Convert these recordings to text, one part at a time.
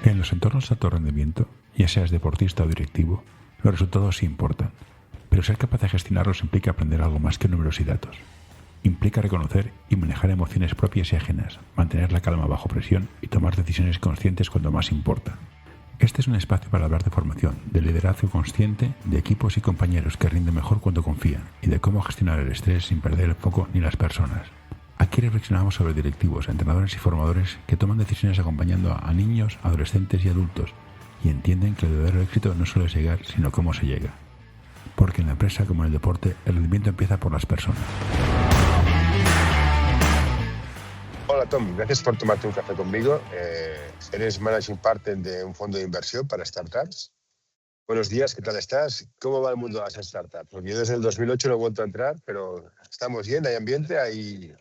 En los entornos de alto rendimiento, ya seas deportista o directivo, los resultados sí importan, pero ser capaz de gestionarlos implica aprender algo más que números y datos. Implica reconocer y manejar emociones propias y ajenas, mantener la calma bajo presión y tomar decisiones conscientes cuando más importa. Este es un espacio para hablar de formación, de liderazgo consciente, de equipos y compañeros que rinden mejor cuando confían y de cómo gestionar el estrés sin perder el foco ni las personas. Aquí reflexionamos sobre directivos, entrenadores y formadores que toman decisiones acompañando a niños, adolescentes y adultos y entienden que el verdadero éxito no solo es llegar, sino cómo se llega. Porque en la empresa, como en el deporte, el rendimiento empieza por las personas. Hola Tom, gracias por tomarte un café conmigo. Eres Managing Partner de un fondo de inversión para startups. Buenos días, ¿qué tal estás? ¿Cómo va el mundo de las startups? Porque yo desde el 2008 no he vuelto a entrar, pero estamos bien, hay ambiente, hay...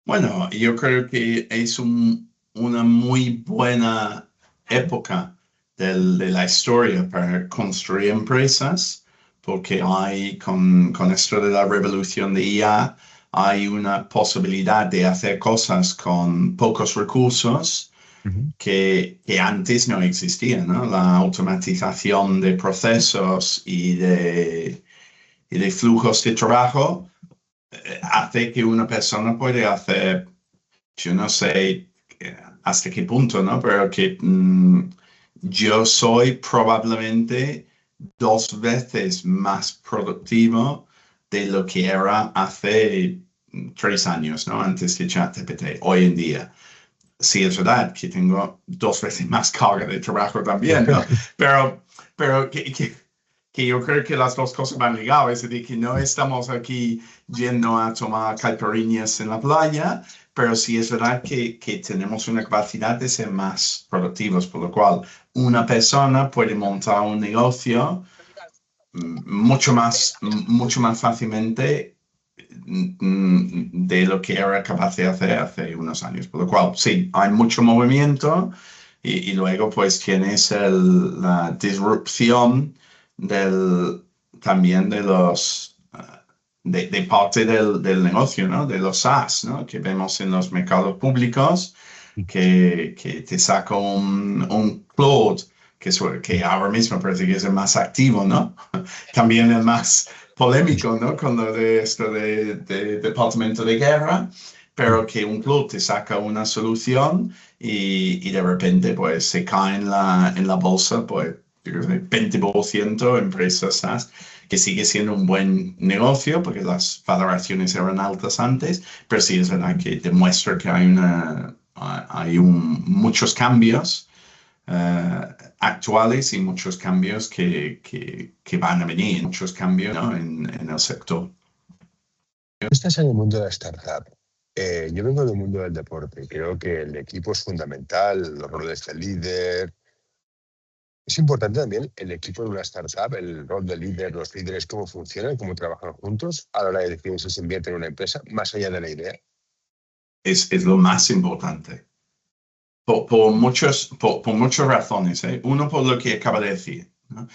Bueno, yo creo que es una muy buena época de la historia para construir empresas, porque hay con esto de la revolución de IA, hay una posibilidad de hacer cosas con pocos recursos que antes no existían, ¿no? La automatización de procesos y de flujos de trabajo hace que una persona puede hacer, yo no sé hasta qué punto, ¿no? Pero que yo soy probablemente 2 veces más productivo de lo que era hace 3 años, ¿no? Antes de ChatGPT, hoy en día. Sí, es verdad que tengo 2 veces más carga de trabajo también, ¿no? pero que yo creo que las dos cosas van ligadas, es decir, que no estamos aquí yendo a tomar caipirinhas en la playa, pero sí es verdad que tenemos una capacidad de ser más productivos, por lo cual una persona puede montar un negocio mucho más fácilmente de lo que era capaz de hacer hace unos años. Por lo cual, sí, hay mucho movimiento y luego pues tienes la disrupción también de los de parte del negocio, ¿no? De los SaaS, ¿no? Que vemos en los mercados públicos que te saca un Claude que ahora mismo parece que es el más activo, ¿no? También el más polémico, ¿no? Con lo de esto de Departamento de Guerra, pero que un club te saca una solución y de repente pues se cae en la bolsa, pues 20% empresas SaaS, que sigue siendo un buen negocio porque las valoraciones eran altas antes, pero sí es verdad que demuestra que hay muchos cambios actuales y muchos cambios que van a venir, muchos cambios, ¿no? en el sector. Estás en el mundo de la startup. Yo vengo del mundo del deporte. Creo que el equipo es fundamental, los roles de líder. Es importante también el equipo de una startup, el rol de líder, los líderes, cómo funcionan, cómo trabajan juntos a la hora de decidir si se invierte en una empresa, más allá de la idea. Es lo más importante. Por muchas razones. Uno, por lo que acaba de decir, ¿no?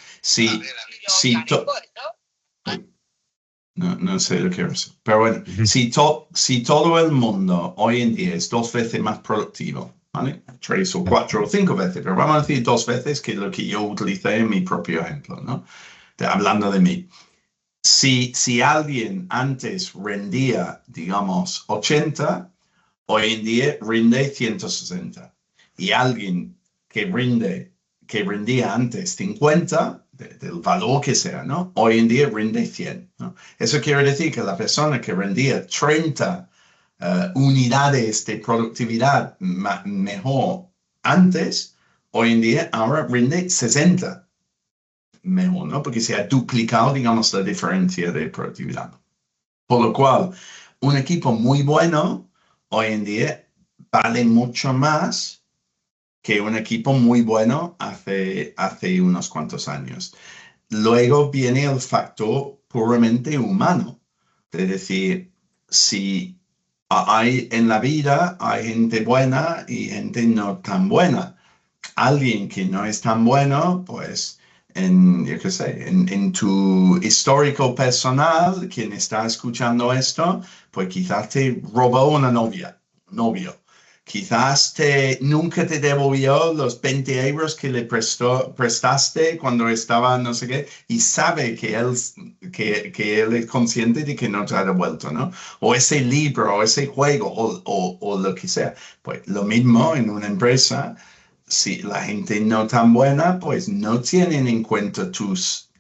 No sé lo que es. Pero bueno, si todo el mundo hoy en día es 2 veces más productivo, ¿vale? 3 o 4 o 5 veces, pero vamos a decir 2 veces que lo que yo utilicé en mi propio ejemplo, ¿no? Hablando de mí. Si alguien antes rendía, digamos, 80, hoy en día rinde 160. Y alguien que rendía antes 50, del valor que sea, ¿no? Hoy en día rinde 100, ¿no? Eso quiere decir que la persona que rendía 30 unidades de productividad mejor antes, hoy en día ahora rinde 60 mejor, ¿no? Porque se ha duplicado, digamos, la diferencia de productividad. Por lo cual, un equipo muy bueno hoy en día vale mucho más que un equipo muy bueno hace unos cuantos años. Luego viene el factor puramente humano. Es decir, si hay en la vida, hay gente buena y gente no tan buena. Alguien que no es tan bueno, pues en tu histórico personal, quien está escuchando esto, pues quizás te robó una novio. quizás nunca te devolvió los 20 euros que le prestaste cuando estaba no sé qué, y sabe que él es consciente de que no te ha devuelto, ¿no? O ese libro, o ese juego, o lo que sea. Pues lo mismo en una empresa, si la gente no tan buena, pues no tienen en cuenta tus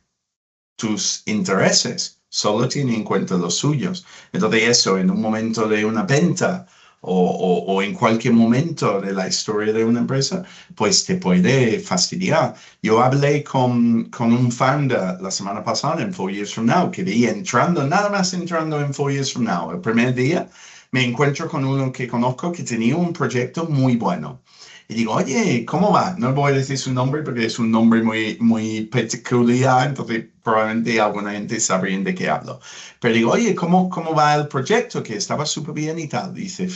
intereses, solo tienen en cuenta los suyos. Entonces eso, en un momento de una venta o en cualquier momento de la historia de una empresa, pues te puede fastidiar. Yo hablé con un founder la semana pasada en 4 Years From Now, que vi nada más entrando en 4 Years From Now. El primer día me encuentro con uno que conozco que tenía un proyecto muy bueno. Y digo, oye, ¿cómo va? No voy a decir su nombre porque es un nombre muy peculiar, entonces probablemente alguna gente sabría de qué hablo. Pero digo, oye, ¿cómo va el proyecto? Que estaba súper bien y tal. Dice,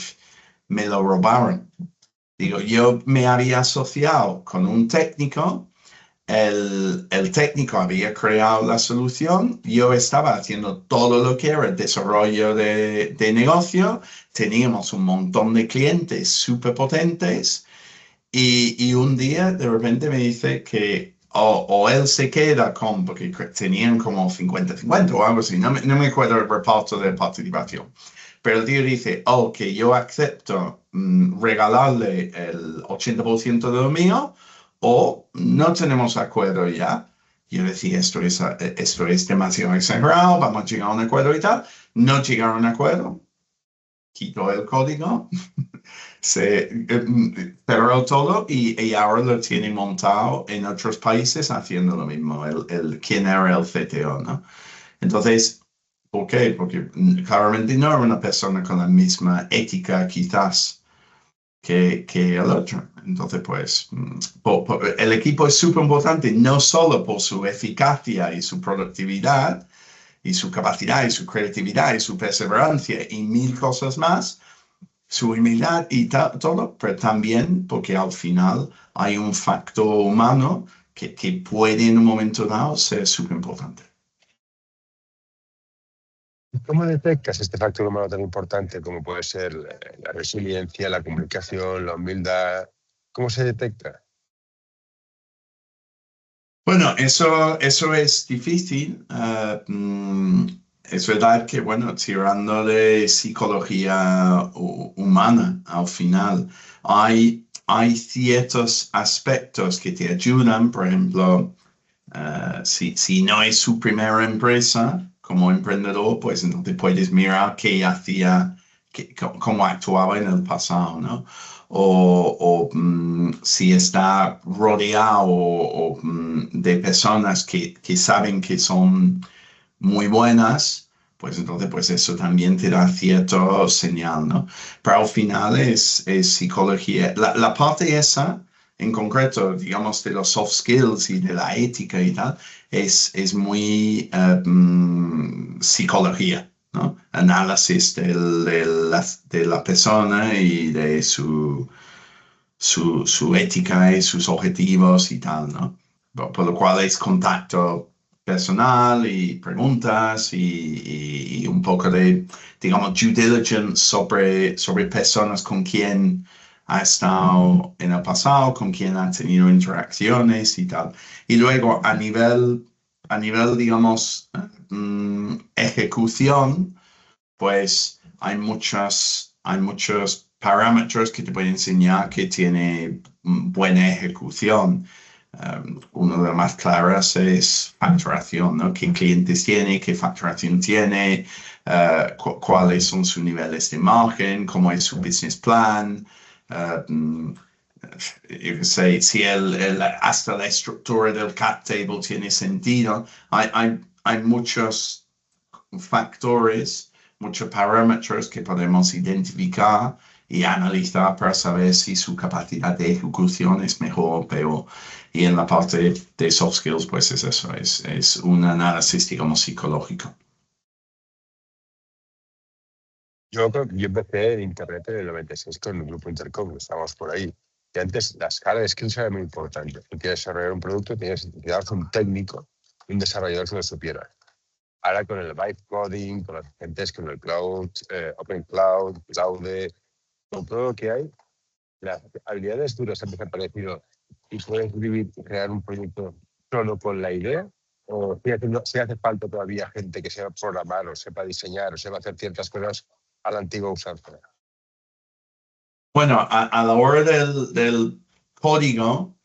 me lo robaron. Digo, yo me había asociado con un técnico, el técnico había creado la solución, yo estaba haciendo todo lo que era el desarrollo de negocio, teníamos un montón de clientes súper potentes. Y un día de repente me dice que o él se queda con, porque tenían como 50-50 o algo así, no me acuerdo el reparto de participación, pero el tío dice, que yo acepto regalarle el 80% de lo mío o no tenemos acuerdo ya. Yo decía, esto es demasiado exagerado, vamos a llegar a un acuerdo y tal. No llegaron a un acuerdo, quitó el código. Se cerró todo y ahora lo tiene montado en otros países haciendo lo mismo, quién era el CTO, ¿no? Entonces, ¿por qué? Porque claramente no era una persona con la misma ética quizás que el otro. Entonces, pues, el equipo es súper importante, no solo por su eficacia y su productividad, y su capacidad, y su creatividad, y su perseverancia, y 1000 cosas más, su humildad y todo, pero también porque al final hay un factor humano que puede en un momento dado ser súper importante. ¿Cómo detectas este factor humano tan importante como puede ser la resiliencia, la comunicación, la humildad? ¿Cómo se detecta? Bueno, eso es difícil. Es verdad que, bueno, tirando de psicología humana al final, hay ciertos aspectos que te ayudan, por ejemplo, si no es su primera empresa como emprendedor, pues entonces puedes mirar qué hacía, cómo actuaba en el pasado, ¿no? O si está rodeado de personas que saben que son muy buenas, pues entonces pues eso también te da cierto señal, ¿no? Pero al final es psicología. La parte esa, en concreto, digamos, de los soft skills y de la ética y tal, es muy psicología, ¿no? Análisis de la persona y de su ética y sus objetivos y tal, ¿no? Por lo cual es contacto personal y preguntas y un poco de, digamos, due diligence sobre personas con quien ha estado en el pasado, con quien ha tenido interacciones y tal. Y luego a nivel digamos, ejecución, pues hay muchos parámetros que te pueden enseñar que tiene buena ejecución. Una de las más claras es facturación, ¿no? ¿Qué clientes tiene? ¿Qué facturación tiene? ¿Cuáles son sus niveles de margen? ¿Cómo es su business plan? Yo sé, si hasta la estructura del cap table tiene sentido. Hay muchos factores, muchos parámetros que podemos identificar y analizar para saber si su capacidad de ejecución es mejor o peor. Y en la parte de soft skills, pues es eso, es un análisis, digamos, psicológico. Yo empecé en Internet en el 96 con el grupo Intercom, estábamos por ahí. Y antes la escala de skills era muy importante. Si quieres desarrollar un producto, tenías que necesitar un técnico, un desarrollador que lo supiera. Ahora con el vibe coding, con las gentes, con el cloud, Open Cloud, Cloud, con todo lo que hay, las habilidades duras han desaparecido y puedes escribir y crear un proyecto solo con la idea? ¿O si hace falta todavía gente que sepa programar o sepa diseñar o sepa hacer ciertas cosas a la antigua usanza? Bueno, a la hora del código,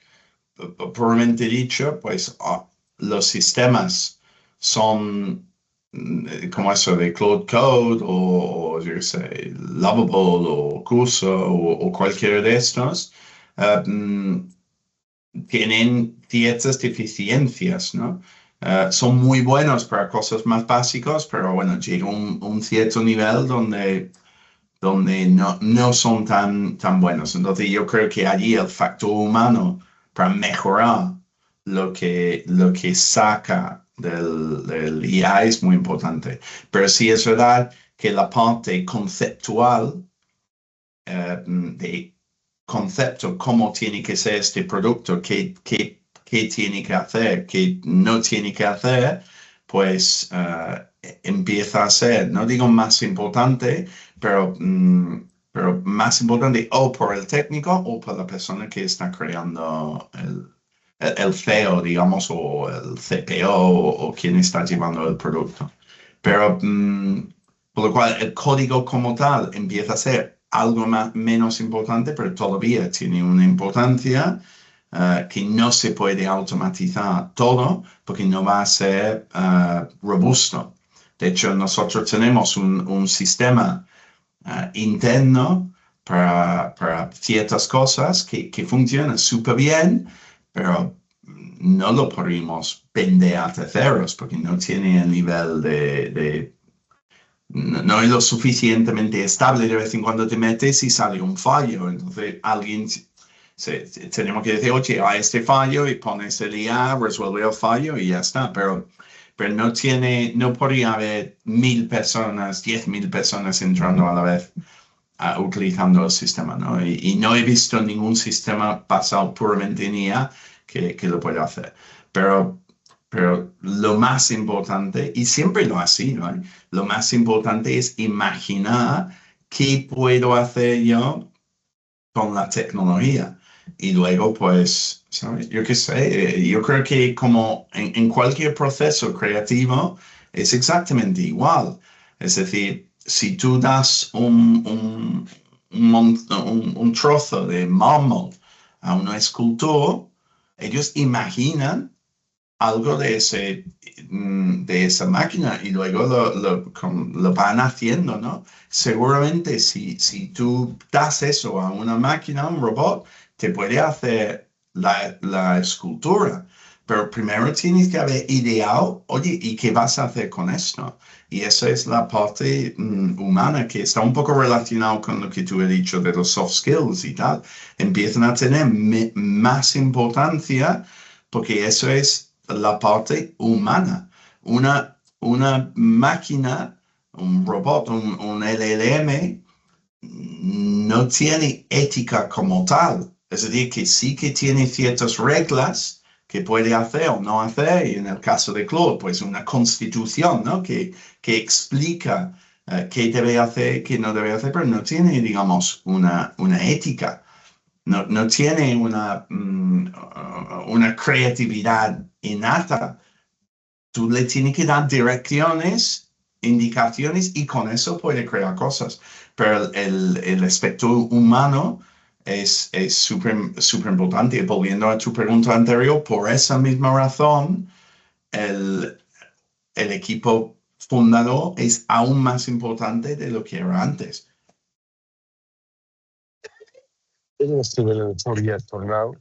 probablemente dicho, pues los sistemas son como eso de Cloud Code o yo qué sé, Lovable o Curso o cualquiera de estos, tienen ciertas deficiencias, ¿no? Son muy buenos para cosas más básicas, pero bueno, llega un cierto nivel donde no son tan buenos. Entonces yo creo que allí el factor humano para mejorar lo que saca del IA es muy importante. Pero sí es verdad que la parte conceptual, de concepto, cómo tiene que ser este producto, qué tiene que hacer, qué no tiene que hacer, pues empieza a ser, no digo más importante, pero más importante o por el técnico o por la persona que está creando el CEO, digamos, o el CPO o quien está llevando el producto. Pero por lo cual el código como tal empieza a ser algo menos importante, pero todavía tiene una importancia que no se puede automatizar todo porque no va a ser robusto. De hecho, nosotros tenemos un sistema interno para ciertas cosas que funciona súper bien, pero no lo podemos vender a terceros porque no tiene el nivel no es lo suficientemente estable. De vez en cuando te metes y sale un fallo. Entonces alguien tenemos que decir, oye, hay este fallo y pones el IA, resuelve el fallo y ya está. Pero no podría haber 1,000 personas, 10,000 personas entrando a la vez utilizando el sistema, ¿no? Y no he visto ningún sistema basado puramente en IA que lo pueda hacer. Pero lo más importante, y siempre lo ha sido, ¿eh? Lo más importante es imaginar qué puedo hacer yo con la tecnología. Y luego, pues, ¿sabes? Yo qué sé, yo creo que como en cualquier proceso creativo es exactamente igual. Es decir, si tú das un trozo de mármol a un escultor, ellos imaginan algo de esa máquina y luego lo van haciendo, ¿no? Seguramente si tú das eso a una máquina, a un robot, te puede hacer la escultura, pero primero tienes que haber ideado, oye, ¿y qué vas a hacer con esto? Y esa es la parte humana que está un poco relacionado con lo que tú has dicho de los soft skills y tal. Empiezan a tener más importancia porque eso es la parte humana. Una máquina, un robot, un LLM, no tiene ética como tal. Es decir, que sí que tiene ciertas reglas que puede hacer o no hacer, y en el caso de Claude, pues una constitución, ¿no? Que explica qué debe hacer, qué no debe hacer, pero no tiene, digamos, una ética. No tiene una creatividad innata. Tú le tienes que dar direcciones, indicaciones y con eso puede crear cosas. Pero el aspecto humano es súper importante. Y volviendo a tu pregunta anterior, por esa misma razón, el equipo fundador es aún más importante de lo que era antes. Yo estuve en el 4 Years from Now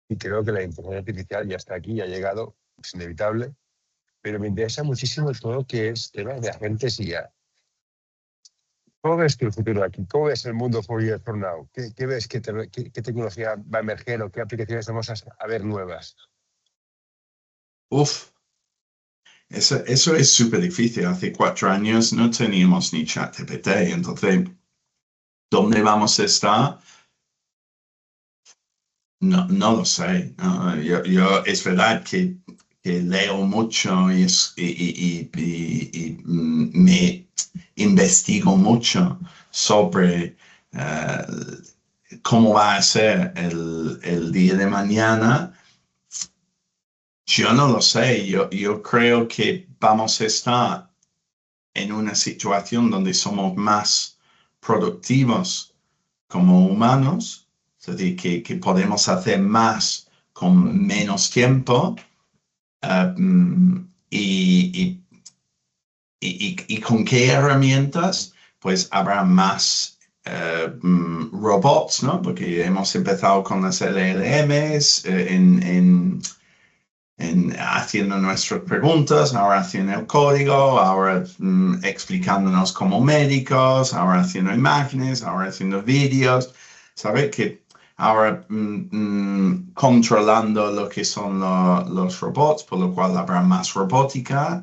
y creo que la inteligencia artificial ya está aquí, ya ha llegado, es inevitable, pero me interesa muchísimo todo lo que es temas de agentes IA. ¿Cómo ves tú el futuro aquí? ¿Cómo ves el mundo 4 Years from Now? ¿Qué ves? ¿Qué tecnología va a emerger o qué aplicaciones vamos a ver nuevas? Uf, eso es súper difícil. Hace 4 años no teníamos ni ChatGPT, entonces, ¿dónde vamos a estar? No lo sé. No, yo es verdad que leo mucho y me investigo mucho sobre cómo va a ser el día de mañana, yo no lo sé. Yo creo que vamos a estar en una situación donde somos más productivos como humanos, es decir, que podemos hacer más con menos tiempo, y con qué herramientas, pues habrá más robots, ¿no? Porque hemos empezado con las LLMs haciendo nuestras preguntas, ahora haciendo el código, ahora explicándonos como médicos, ahora haciendo imágenes, ahora haciendo vídeos, ¿sabes? Que ahora controlando lo que son los robots, por lo cual habrá más robótica,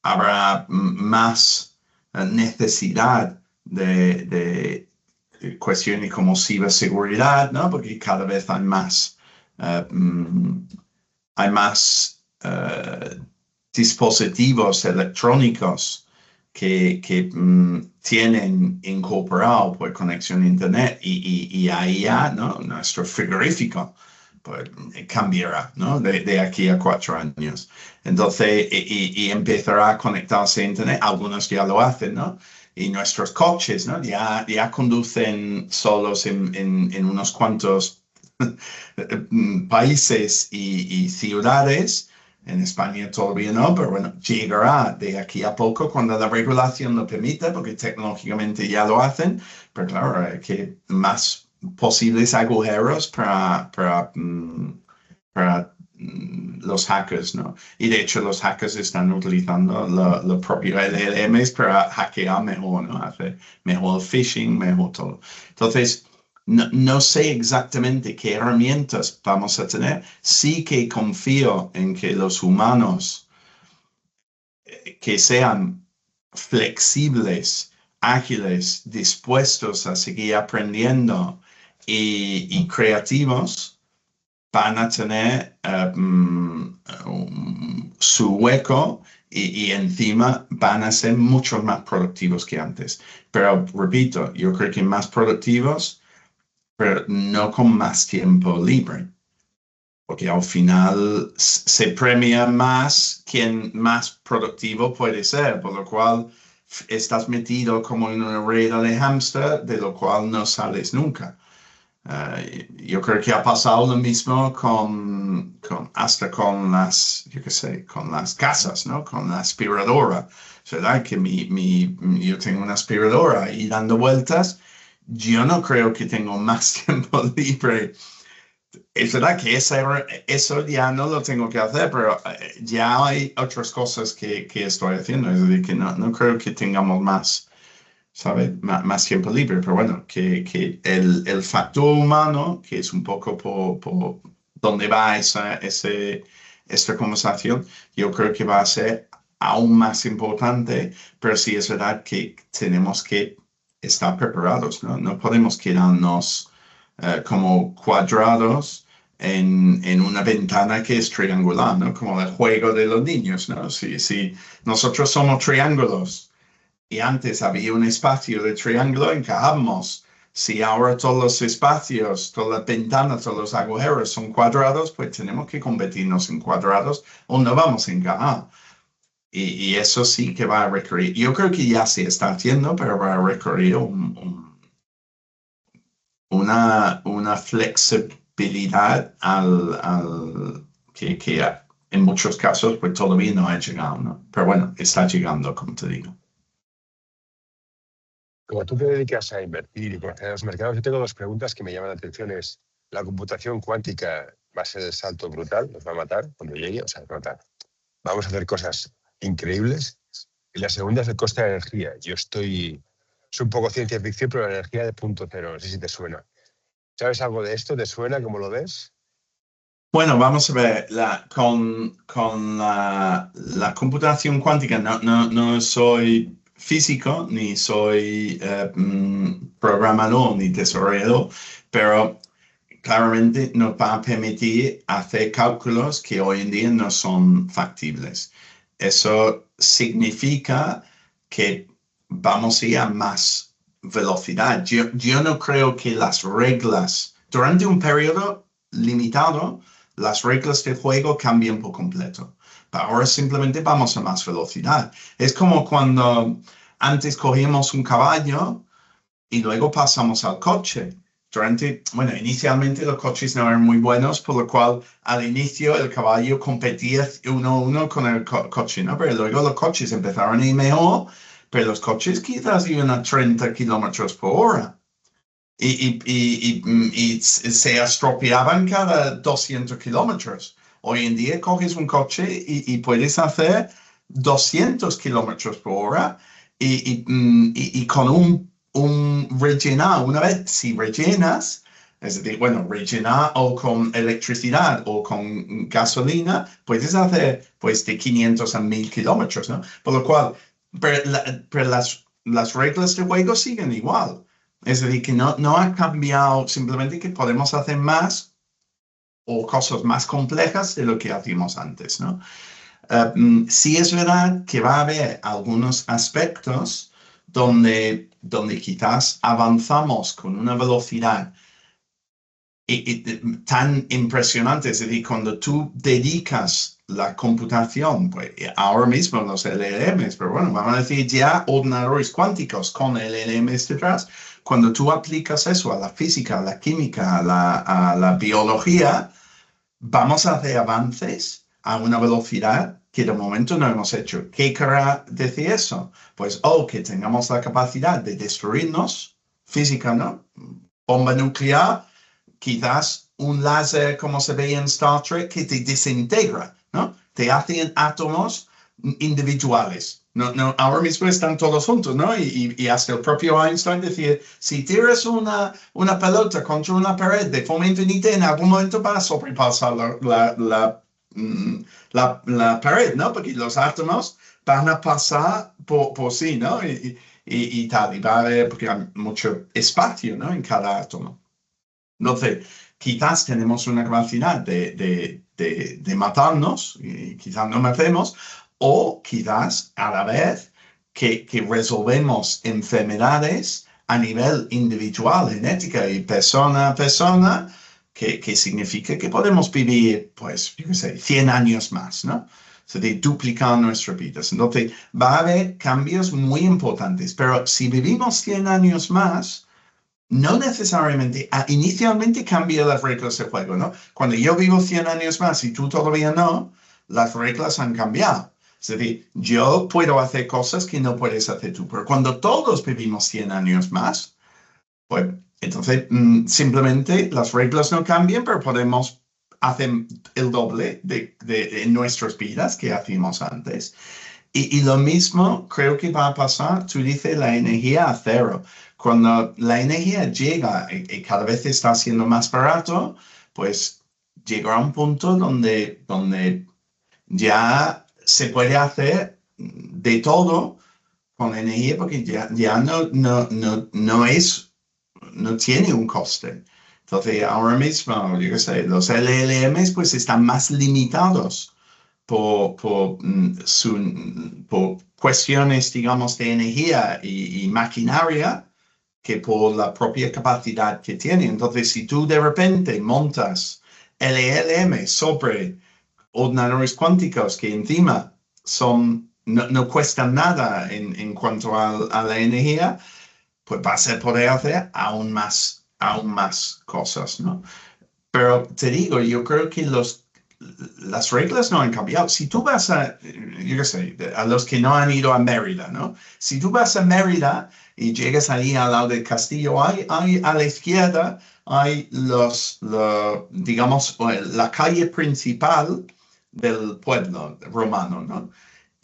habrá más necesidad de cuestiones como ciberseguridad, ¿no? Porque cada vez hay más dispositivos electrónicos que tienen incorporado pues, conexión a internet y ahí ya, ¿no? Nuestro frigorífico pues, cambiará, ¿no? De aquí a 4 años. Entonces, y empezará a conectarse a internet. Algunos ya lo hacen, ¿no? Y nuestros coches, ¿no? Ya conducen solos en unos cuantos países y ciudades. En España todavía no, pero bueno, llegará de aquí a poco cuando la regulación lo permita, porque tecnológicamente ya lo hacen, pero claro, hay que más posibles agujeros para los hackers, ¿no? Y de hecho los hackers están utilizando los propios LLMs para hackear mejor, ¿no? Hacer mejor phishing, mejor todo. Entonces, no sé exactamente qué herramientas vamos a tener. Sí que confío en que los humanos que sean flexibles, ágiles, dispuestos a seguir aprendiendo y creativos, van a tener su hueco y encima van a ser mucho más productivos que antes. Pero repito, yo creo que más productivos, pero no con más tiempo libre, porque al final se premia más quien más productivo puede ser, por lo cual estás metido como en una rueda de hámster, de lo cual no sales nunca. Yo creo que ha pasado lo mismo hasta con las, yo qué sé, con las casas, ¿no? Con la aspiradora. ¿Verdad? Que yo tengo una aspiradora y dando vueltas. Yo no creo que tengo más tiempo libre. Es verdad que eso ya no lo tengo que hacer, pero ya hay otras cosas que estoy haciendo. Es decir, que no creo que tengamos más, ¿sabes? Más tiempo libre. Pero bueno, que el factor humano, que es un poco por donde va esta conversación, yo creo que va a ser aún más importante, pero sí es verdad que tenemos que estar preparados, ¿no? No podemos quedarnos como cuadrados en una ventana que es triangular, ¿no? Como el juego de los niños, ¿no? Si nosotros somos triángulos y antes había un espacio de triángulo, encajamos. Si ahora todos los espacios, todas las ventanas, todos los agujeros son cuadrados, pues tenemos que convertirnos en cuadrados o no vamos a encajar. Y eso sí que va a requerir, yo creo que ya se está haciendo, pero va a requerir una flexibilidad que en muchos casos pues todavía no ha llegado, ¿no? Pero bueno, está llegando, como te digo. Como tú te dedicas a invertir y conocer los mercados, yo tengo 2 preguntas que me llaman la atención. Es, ¿la computación cuántica va a ser el salto brutal? ¿Nos va a matar cuando llegue? O sea, vamos a hacer cosas increíbles. Y la segunda es el coste de la energía. Es un poco ciencia ficción, pero la energía de punto cero, no sé si te suena. ¿Sabes algo de esto? ¿Te suena? ¿Cómo lo ves? Bueno, vamos a ver, con la computación cuántica no soy físico, ni soy programador, ni desarrollador, pero claramente nos va a permitir hacer cálculos que hoy en día no son factibles. Eso significa que vamos a ir a más velocidad. Yo no creo que las reglas, durante un periodo limitado, las reglas del juego cambian por completo. Pero ahora simplemente vamos a más velocidad. Es como cuando antes cogíamos un caballo y luego pasamos al coche. Inicialmente los coches no eran muy buenos, por lo cual al inicio el caballo competía uno a uno con el coche, ¿no? Pero luego los coches empezaron a ir mejor, pero los coches quizás iban a 30 kilómetros por hora y se estropeaban cada 200 kilómetros. Hoy en día coges un coche y puedes hacer 200 kilómetros por hora y con un rellenar, una vez si rellenas, es decir, rellenar o con electricidad o con gasolina, puedes hacer pues de 500 a 1000 kilómetros, ¿no? Por lo cual, pero las reglas de juego siguen igual. Es decir, que no ha cambiado, simplemente que podemos hacer más o cosas más complejas de lo que hacíamos antes, ¿no? Sí es verdad que va a haber algunos aspectos donde quizás avanzamos con una velocidad tan impresionante. Es decir, cuando tú dedicas la computación, pues ahora mismo los LLMs, pero vamos a decir ya ordenadores cuánticos con LLMs detrás, cuando tú aplicas eso a la física, a la química, a la biología, vamos a hacer avances a una velocidad que de momento no hemos hecho. ¿Qué querrá decir eso? Pues, que tengamos la capacidad de destruirnos física, ¿no? Bomba nuclear, quizás un láser como se ve en Star Trek que te desintegra, ¿no? Te hacen átomos individuales. No, ahora mismo están todos juntos, ¿no? Y hasta el propio Einstein decía, si tiras una pelota contra una pared de forma infinita, en algún momento va a sobrepasar la pared, ¿no? Porque los átomos van a pasar por sí, ¿no? Y tal, y va a haber, porque hay mucho espacio, ¿no? En cada átomo. Entonces, quizás tenemos una capacidad de matarnos, y quizás no matemos, o quizás a la vez que resolvemos enfermedades a nivel individual, genética y persona a persona, que significa que podemos vivir, pues, 100 años más, ¿no? O sea, de duplicar nuestras vidas. Entonces, va a haber cambios muy importantes, pero si vivimos 100 años más, no necesariamente, inicialmente cambia las reglas del juego, ¿no? Cuando yo vivo 100 años más y tú todavía no, las reglas han cambiado. Es decir, yo puedo hacer cosas que no puedes hacer tú, pero cuando todos vivimos 100 años más, pues entonces simplemente las reglas no cambian, pero podemos hacer el doble de nuestras vidas que hacíamos antes. Y lo mismo creo que va a pasar, tú dices, la energía a cero. Cuando la energía llega y cada vez está siendo más barato, pues llegará un punto donde ya se puede hacer de todo con energía porque ya no tiene un coste. Entonces, ahora mismo, los LLMs pues están más limitados por cuestiones, digamos, de energía y maquinaria que por la propia capacidad que tiene. Entonces, si tú de repente montas LLM sobre ordenadores cuánticos que encima no cuestan nada en cuanto a la energía, pues vas a poder hacer aún más cosas, ¿no? Pero te digo, yo creo que las reglas no han cambiado. Si tú vas a los que no han ido a Mérida, ¿no? Si tú vas a Mérida y llegas ahí al lado del castillo, hay a la izquierda, hay digamos, la calle principal del pueblo romano, ¿no?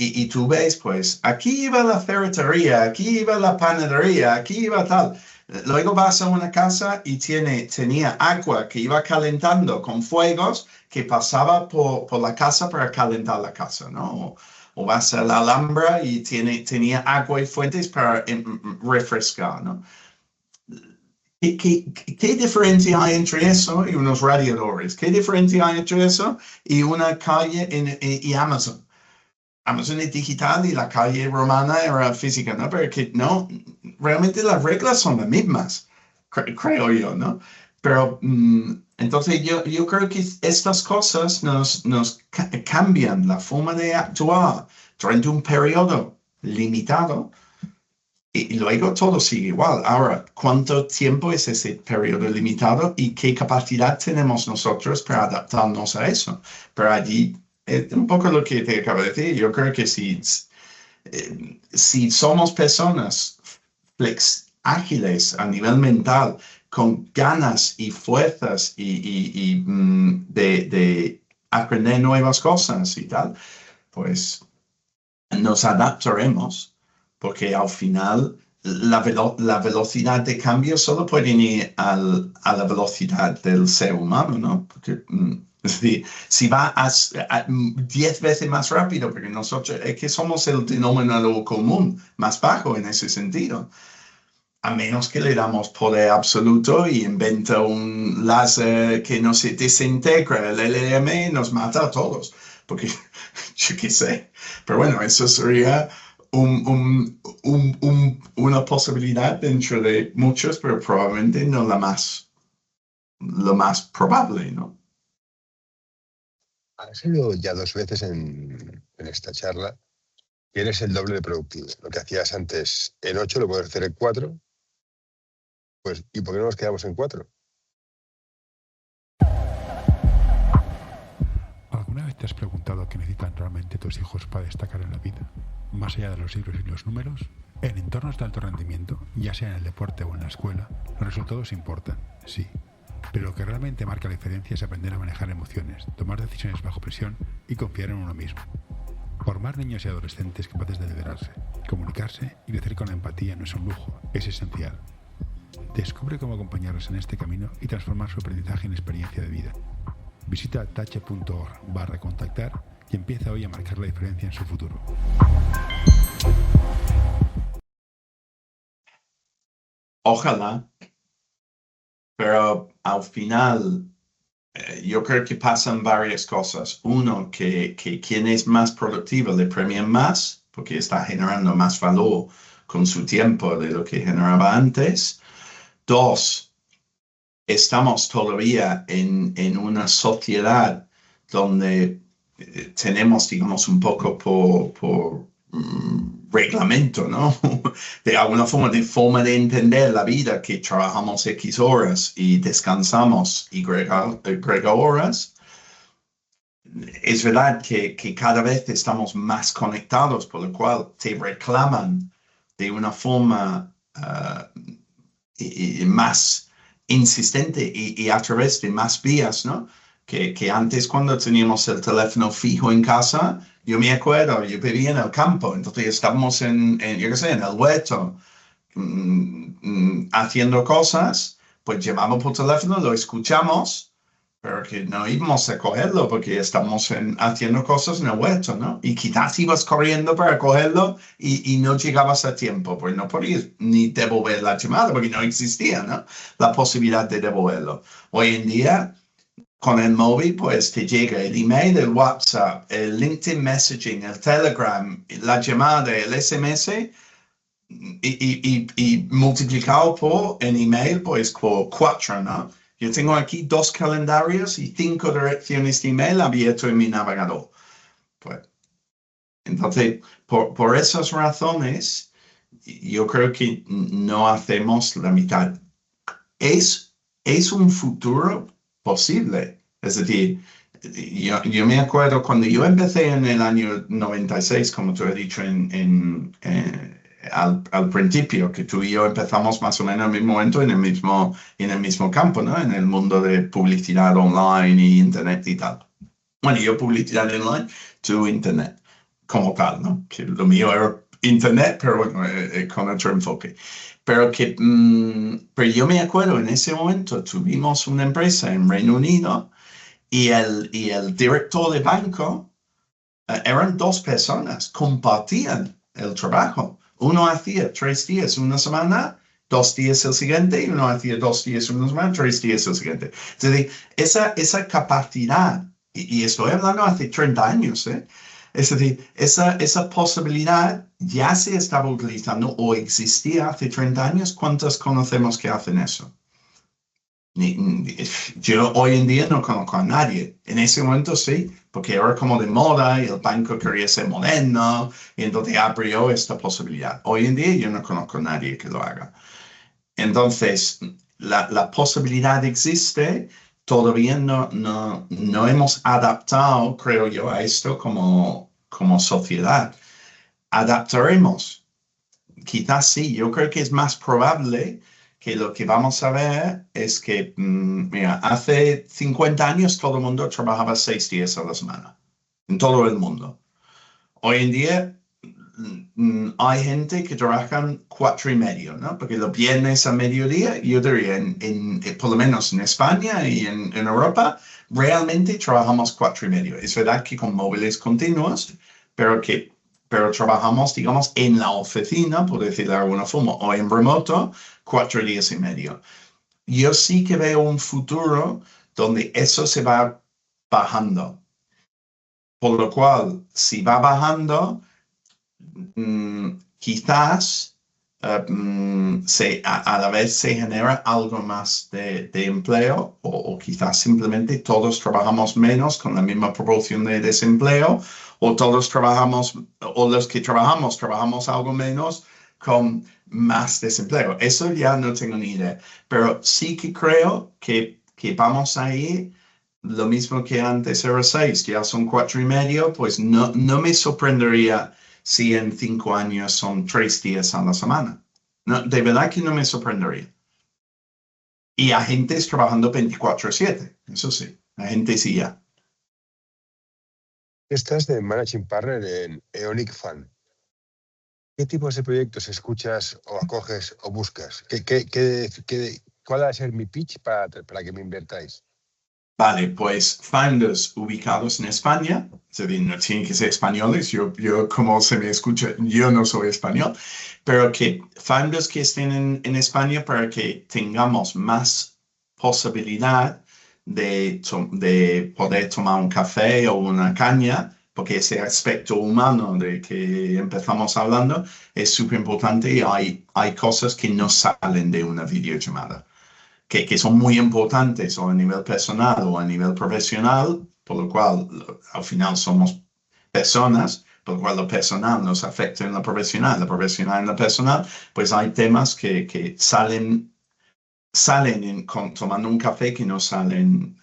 Y tú ves, pues, aquí iba la ferretería, aquí iba la panadería, aquí iba tal. Luego vas a una casa y tenía agua que iba calentando con fuegos que pasaba por la casa para calentar la casa, ¿no? O vas a la Alhambra y tenía agua y fuentes para refrescar, ¿no? ¿Qué diferencia hay entre eso y unos radiadores? ¿Qué diferencia hay entre eso y una calle y Amazon? Amazon es digital y la calle romana era física, ¿no? Pero que no, realmente las reglas son las mismas, creo yo, ¿no? Pero entonces yo creo que estas cosas nos cambian la forma de actuar durante un periodo limitado y luego todo sigue igual. Ahora, ¿cuánto tiempo es ese periodo limitado y qué capacidad tenemos nosotros para adaptarnos a eso? Pero allí es un poco lo que te acabo de decir. Yo creo que si somos personas ágiles a nivel mental, con ganas y fuerzas de aprender nuevas cosas y tal, pues nos adaptaremos, porque al final la velocidad de cambio solo puede ir a la velocidad del ser humano, ¿no? Porque si va a 10 veces más rápido, porque nosotros es que somos el denominador común más bajo en ese sentido. A menos que le damos poder absoluto y inventa un láser que no se desintegra, el LM nos mata a todos, porque yo qué sé. Pero bueno, eso sería una posibilidad dentro de muchos, pero probablemente no lo más probable, ¿no? Has salido ya 2 veces en esta charla que eres el doble de productivo. Lo que hacías antes en 8 lo puedes hacer en 4. Pues, ¿y por qué no nos quedamos en 4? ¿Alguna vez te has preguntado qué necesitan realmente tus hijos para destacar en la vida? Más allá de los libros y los números, en entornos de alto rendimiento, ya sea en el deporte o en la escuela, los resultados importan, sí. Pero lo que realmente marca la diferencia es aprender a manejar emociones, tomar decisiones bajo presión y confiar en uno mismo. Formar niños y adolescentes capaces de liderarse, comunicarse y crecer con empatía no es un lujo, es esencial. Descubre cómo acompañarlos en este camino y transformar su aprendizaje en experiencia de vida. Visita tache.org/contactar y empieza hoy a marcar la diferencia en su futuro. Ojalá, pero al final yo creo que pasan varias cosas. Uno, que quien es más productivo le premian más porque está generando más valor con su tiempo de lo que generaba antes. 2, estamos todavía en una sociedad donde tenemos, digamos, un poco por reglamento, ¿no? De alguna forma de entender la vida, que trabajamos X horas y descansamos Y horas. Es verdad que cada vez estamos más conectados, por lo cual te reclaman de una forma más insistente y a través de más vías, ¿no? Que antes, cuando teníamos el teléfono fijo en casa, yo me acuerdo, yo vivía en el campo, entonces estábamos en yo qué sé, en el huerto, haciendo cosas, pues llevamos por teléfono, lo escuchamos, pero que no íbamos a cogerlo porque estamos haciendo cosas en el huerto, ¿no? Y quizás ibas corriendo para cogerlo y no llegabas a tiempo, pues no podías ni devolver la llamada porque no existía, ¿no? La posibilidad de devolverlo. Hoy en día, con el móvil, pues te llega el email, el WhatsApp, el LinkedIn Messaging, el Telegram, la llamada, el SMS, y multiplicado por en email, pues por 4, ¿no? Yo tengo aquí 2 calendarios y 5 direcciones de email abiertos en mi navegador. Pues, entonces, por esas razones, yo creo que no hacemos la mitad. Es un futuro posible. Es decir, yo me acuerdo cuando yo empecé en el año 96, como tú has dicho al principio, que tú y yo empezamos más o menos al mismo momento en el mismo campo, ¿no? En el mundo de publicidad online y internet y tal. Bueno, yo publicidad online, tú internet, como tal, ¿no? Que lo mío era internet, pero bueno, con otro enfoque. Pero yo me acuerdo, en ese momento tuvimos una empresa en Reino Unido y el director de banco eran 2 personas, compartían el trabajo. Uno hacía 3 días una semana, 2 días el siguiente, y uno hacía 2 días una semana, 3 días el siguiente. Es decir, esa capacidad, y estoy hablando hace 30 años, Es decir, esa posibilidad ya se estaba utilizando o existía hace 30 años. ¿Cuántos conocemos que hacen eso? Yo hoy en día no conozco a nadie. En ese momento sí, porque era como de moda y el banco quería ser moderno y entonces abrió esta posibilidad. Hoy en día yo no conozco a nadie que lo haga. Entonces, la posibilidad existe, todavía no hemos adaptado, creo yo, a esto como sociedad. Adaptaremos. Quizás sí, yo creo que es más probable que lo que vamos a ver es que, mira, hace 50 años todo el mundo trabajaba 6 días a la semana, en todo el mundo. Hoy en día hay gente que trabajan 4,5, ¿no? Porque los viernes a mediodía, yo diría, por lo menos en España y en Europa, realmente trabajamos 4,5. Es verdad que con móviles continuos, pero trabajamos, digamos, en la oficina, por decirlo de alguna forma, o en remoto, 4,5 días. Yo sí que veo un futuro donde eso se va bajando. Por lo cual, si va bajando, quizás a la vez se genera algo más de empleo o quizás simplemente todos trabajamos menos con la misma proporción de desempleo o todos trabajamos o los que trabajamos algo menos con más desempleo. Eso ya no tengo ni idea, pero sí que creo que vamos a ir lo mismo que antes era 6, ya son 4,5, pues no me sorprendería si en 5 años son 3 días a la semana. No, de verdad que no me sorprendería. Y agentes trabajando 24/7, eso sí, agentes sí ya. Estás de Managing Partner en Eonic Fund. ¿Qué tipos de proyectos escuchas o acoges o buscas? ¿Cuál va a ser mi pitch para que me invertáis? Vale, pues founders ubicados en España, es decir, no tienen que ser españoles, yo como se me escucha, yo no soy español, pero que founders que estén en España para que tengamos más posibilidad de poder tomar un café o una caña, porque ese aspecto humano de que empezamos hablando es súper importante y hay cosas que no salen de una videollamada. Que son muy importantes o a nivel personal o a nivel profesional, por lo cual al final somos personas, por lo cual lo personal nos afecta en lo profesional en lo personal, pues hay temas que salen tomando un café que no salen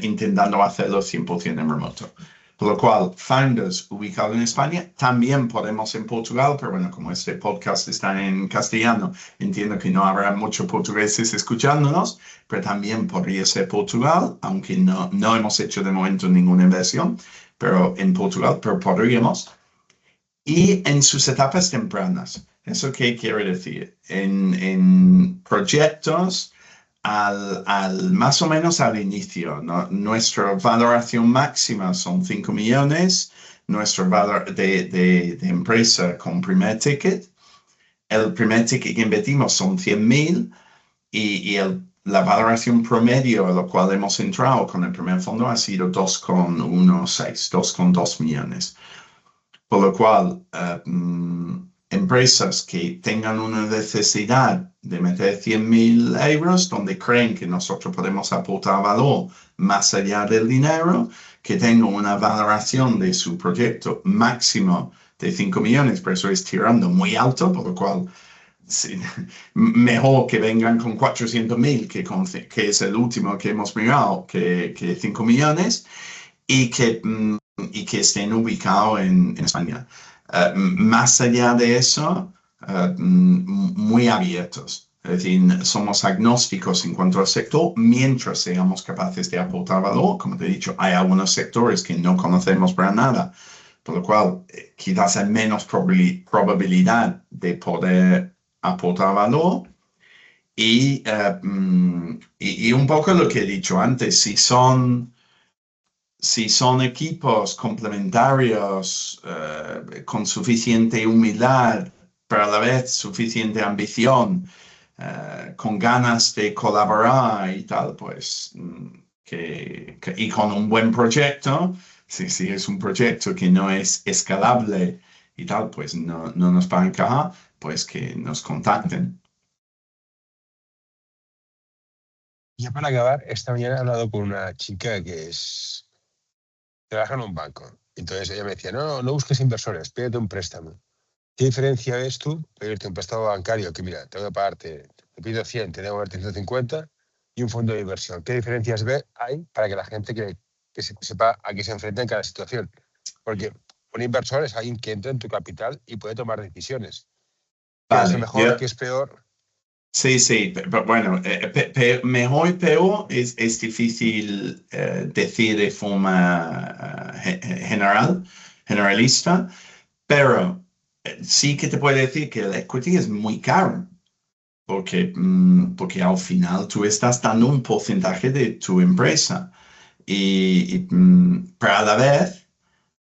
intentando hacerlo 100% en remoto. Por lo cual, founders ubicados en España, también podemos en Portugal, pero bueno, como este podcast está en castellano, entiendo que no habrá muchos portugueses escuchándonos, pero también podría ser Portugal, aunque no hemos hecho de momento ninguna inversión, pero en Portugal, pero podríamos. Y en sus etapas tempranas. ¿Eso qué quiere decir? En proyectos al más o menos al inicio, ¿no? Nuestra valoración máxima son 5 millones, nuestro valor de empresa con primer ticket. El primer ticket que invertimos son 100,000 y la valoración promedio a lo cual hemos entrado con el primer fondo ha sido 2,16, 2,2 millones. Por lo cual, empresas que tengan una necesidad de meter 100,000 euros, donde creen que nosotros podemos aportar valor más allá del dinero, que tengan una valoración de su proyecto máximo de 5 millones, pero eso es tirando muy alto, por lo cual sí, mejor que vengan con 400,000, que es el último que hemos mirado, que 5 millones, y que estén ubicados en España. Más allá de eso, muy abiertos. Es decir, somos agnósticos en cuanto al sector, mientras seamos capaces de aportar valor. Como te he dicho, hay algunos sectores que no conocemos para nada, por lo cual quizás hay menos probabilidad de poder aportar valor. Y un poco lo que he dicho antes, si son equipos complementarios con suficiente humildad, pero a la vez suficiente ambición, con ganas de colaborar y tal, pues, y con un buen proyecto, si es un proyecto que no es escalable y tal, pues no nos va a encajar, pues que nos contacten. Ya para acabar, esta mañana he hablado con una chica que trabaja en un banco. Entonces ella me decía, no busques inversores, pídete un préstamo. ¿Qué diferencia ves tú pedirte un préstamo bancario? Que mira, tengo que pagarte, te pido 100, te tengo que darte 150 y un fondo de inversión. ¿Qué diferencias hay para que la gente que sepa a qué se enfrenta en cada situación? Porque un inversor es alguien que entra en tu capital y puede tomar decisiones. ¿Qué es Vale, mejor? ¿Qué es peor? sí, pero bueno, mejor y peor es difícil decir de forma generalista, pero sí que te puedo decir que el equity es muy caro, porque al final tú estás dando un porcentaje de tu empresa pero a la vez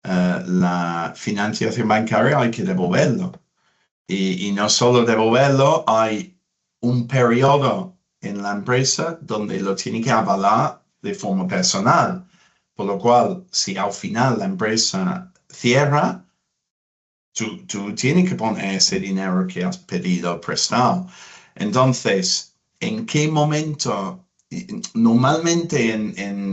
la financiación bancaria hay que devolverlo. Y no solo devolverlo, hay un periodo en la empresa donde lo tiene que avalar de forma personal. Por lo cual, si al final la empresa cierra, tú tienes que poner ese dinero que has pedido prestado. Entonces, ¿en qué momento? Normalmente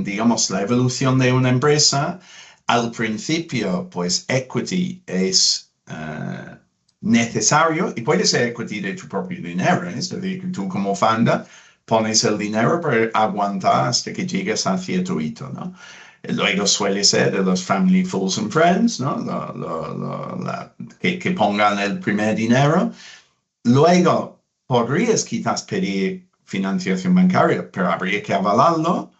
digamos, la evolución de una empresa, al principio, pues equity es necesario y puede ser equity de tu propio dinero, es decir, que tú como founder pones el dinero para aguantar hasta que llegues a cierto hito, ¿no? Luego suele ser de los family, fools and friends, ¿no? Que pongan el primer dinero. Luego podrías quizás pedir financiación bancaria, pero habría que avalarlo,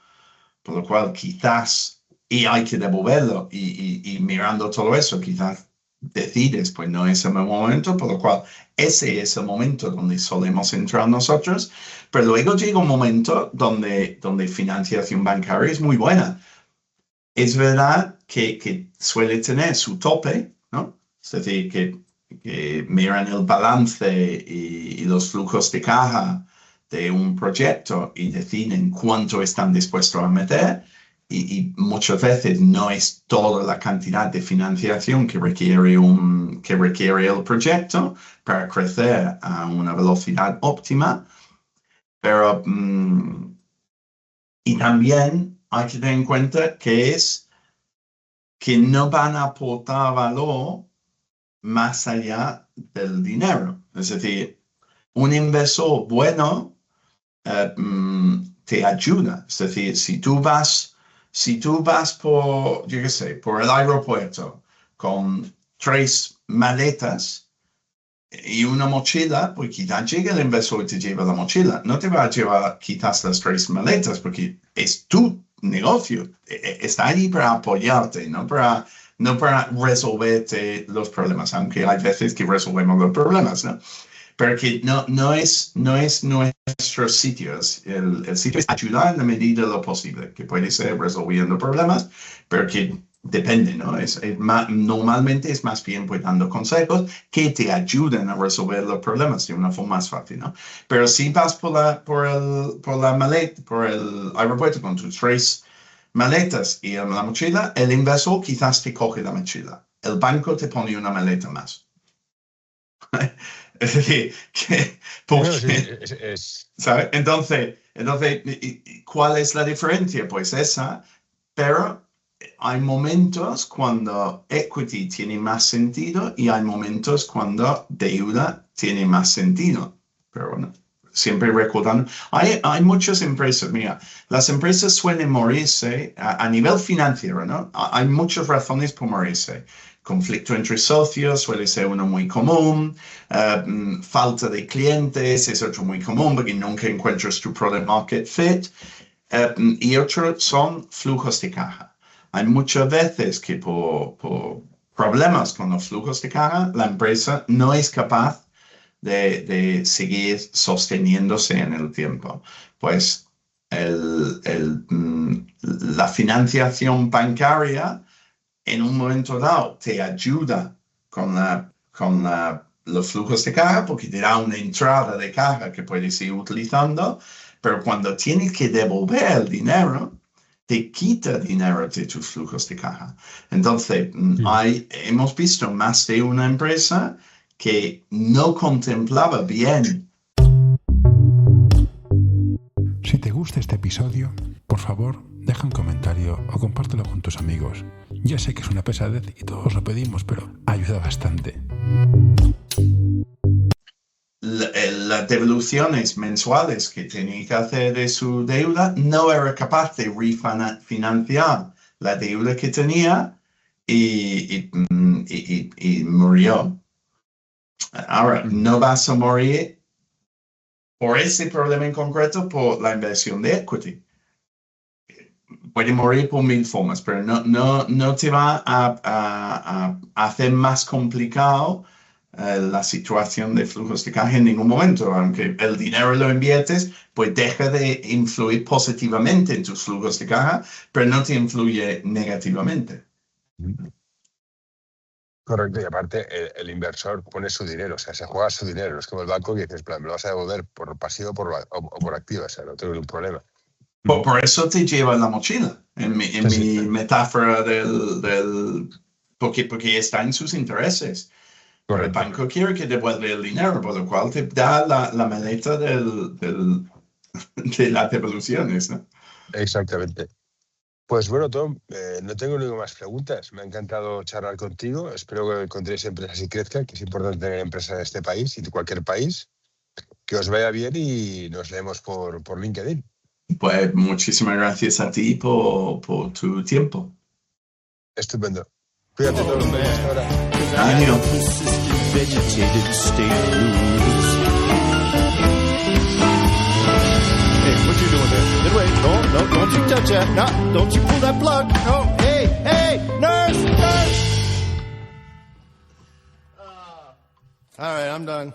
por lo cual quizás, y hay que devolverlo, y mirando todo eso, quizás decides, pues no es el momento, por lo cual ese es el momento donde solemos entrar nosotros, pero luego llega un momento donde financiación bancaria es muy buena. Es verdad que suele tener su tope, ¿no? Es decir, que miran el balance y los flujos de caja de un proyecto y deciden cuánto están dispuestos a meter y muchas veces no es toda la cantidad de financiación que requiere el proyecto para crecer a una velocidad óptima, pero y también hay que tener en cuenta que no van a aportar valor más allá del dinero. Es decir, un inversor bueno te ayuda. Es decir, si tú vas por, yo qué sé, por el aeropuerto con 3 maletas y una mochila, pues quizás llegue el inversor y te lleva la mochila. No te va a llevar quizás las 3 maletas porque es tu negocio. Está allí para apoyarte, no para resolverte los problemas, aunque hay veces que resolvemos los problemas, ¿no? Pero que no es nuestro sitio. El sitio es ayudar en la medida de lo posible, que puede ser resolviendo problemas, pero que depende, ¿no? Normalmente es más bien pues dando consejos que te ayuden a resolver los problemas de una forma más fácil, ¿no? Pero si vas por la maleta, por el aeropuerto con tus 3 maletas y la mochila, el inversor quizás te coge la mochila. El banco te pone una maleta más. Es decir, ¿sabes? Entonces, ¿cuál es la diferencia? Pues esa, pero hay momentos cuando equity tiene más sentido y hay momentos cuando deuda tiene más sentido. Pero bueno, siempre recordando, hay muchas empresas, mira, las empresas suelen morirse a nivel financiero, ¿no? Hay muchas razones por morirse. Conflicto entre socios suele ser uno muy común, falta de clientes es otro muy común porque nunca encuentras tu product market fit, y otro son flujos de caja. Hay muchas veces que por problemas con los flujos de caja, la empresa no es capaz de seguir sosteniéndose en el tiempo. Pues la financiación bancaria en un momento dado te ayuda con los flujos de caja porque te da una entrada de caja que puedes ir utilizando, pero cuando tienes que devolver el dinero, te quita dinero de tus flujos de caja. Entonces, hemos visto más de una empresa que no contemplaba bien. Si te gusta este episodio, por favor, deja un comentario o compártelo con tus amigos. Ya sé que es una pesadez y todos lo pedimos, pero ayuda bastante. Las devoluciones mensuales que tenía que hacer de su deuda, no era capaz de refinanciar la deuda que tenía y murió. Ahora, no vas a morir por ese problema en concreto, por la inversión de equity. Puede morir por 1000 formas, pero no te va a hacer más complicado la situación de flujos de caja en ningún momento. Aunque el dinero lo inviertes, pues deja de influir positivamente en tus flujos de caja, pero no te influye negativamente. Correcto, y aparte el inversor pone su dinero, o sea, se juega su dinero, no es como el banco que dices, me lo vas a devolver por pasivo o por activo, o sea, no tengo ningún problema. Por eso te lleva la mochila, en mi metáfora porque está en sus intereses. Correcto. El banco quiere que devuelva el dinero, por lo cual te da la maleta de las devoluciones, ¿no? Exactamente. Pues bueno, Tom, no tengo ninguna más preguntas. Me ha encantado charlar contigo. Espero que encontréis empresas y crezcan, que es importante tener empresas en este país y de cualquier país. Que os vaya bien y nos leemos por LinkedIn. Pues muchísimas gracias a ti por tu tiempo. Estupendo. Cuídate, Tom. Hasta ahora. Adiós. What you doing there? Get away. No, don't you touch that. No, don't you pull that plug. No, hey, nurse. All right, I'm done.